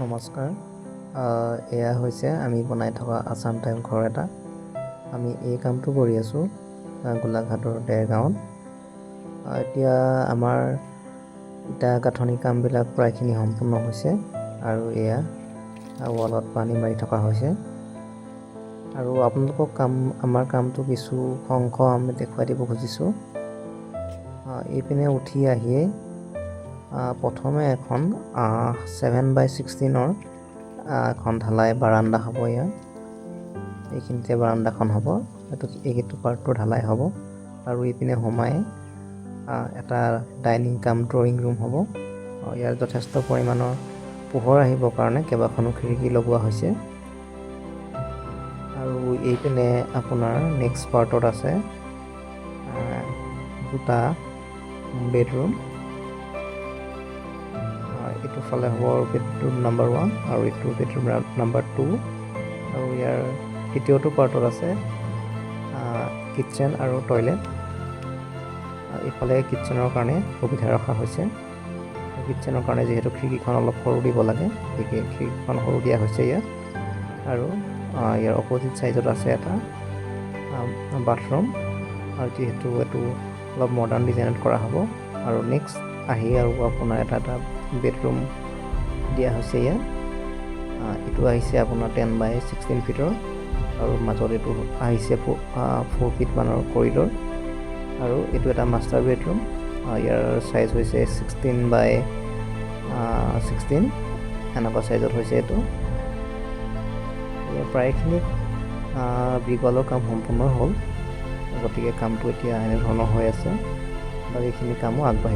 নমস্কাৰ। এয়া হৈছে আমি বনাই থকা আছাম টাইপ ঘৰ এটা। আমি এই কামটো কৰি আছোঁ গোলাঘাটৰ দেৰগাঁৱত। এতিয়া আমাৰ ইটা গাঁথনি কামবিলাক প্ৰায়খিনি সম্পূৰ্ণ হৈছে আৰু এয়া ৱালত পানী মাৰি থকা হৈছে। আৰু আপোনালোকক আমাৰ কামটো কিছু অংশ আমি দেখুৱাই দিব খুজিছোঁ। এইপিনে উঠি আহিয়ে প্ৰথমে এখন 7x16 এখন ঢালাই বাৰাণ্ডা হ'ব। এইখিনিতে বাৰাণ্ডাখন হ'ব। এইটো পাৰ্টটো ঢালাই হ'ব আৰু এইপিনে সোমাই এটা ডাইনিং কাম ড্ৰয়িং ৰুম হ'ব। ইয়াৰ যথেষ্ট পৰিমাণৰ পোহৰ আহিবৰ কাৰণে কেইবাখনো খিৰিকী লগোৱা হৈছে। আৰু এইপিনে আপোনাৰ নেক্সট পাৰ্টত আছে দুটা বেডৰুম। এইটো ফালে হ'ব বেডৰুম নাম্বাৰ 1 আৰু এইটো বেডৰুম নাম্বাৰ 2। আৰু ইয়াৰ তৃতীয়টো পাৰ্টত আছে কিটচেন আৰু টয়লেট। এইফালে কিটচেনৰ কাৰণে সুবিধা ৰখা হৈছে। কিটচেনৰ কাৰণে যিহেতু খিৰিকীখন অলপ সৰু দিব লাগে, গতিকে খিৰিকীখন সৰু দিয়া হৈছে ইয়াত। আৰু ইয়াৰ অপজিট ছাইডত আছে এটা বাথৰুম, আৰু যিহেতু এইটো অলপ মডাৰ্ণ ডিজাইনত কৰা হ'ব। আৰু নেক্সট আহি আৰু আপোনাৰ এটা বেডৰুম দিয়া হৈছে ইয়াত। এইটো আহিছে আপোনাৰ 10x16 ফিটৰ, আৰু মাজত এইটো আহিছে 4 ফিট মানৰ কৰিডৰ। আৰু এইটো এটা মাষ্টাৰ বেডৰুম। ইয়াৰ চাইজ হৈছে 16x16 এনেকুৱা চাইজত হৈছে এইটো। প্ৰায়খিনি বিগলৰ কাম সম্পূৰ্ণ হ'ল, গতিকে কামটো এতিয়া এনেধৰণৰ হৈ আছে। বাকীখিনি কামো আগবাঢ়িব।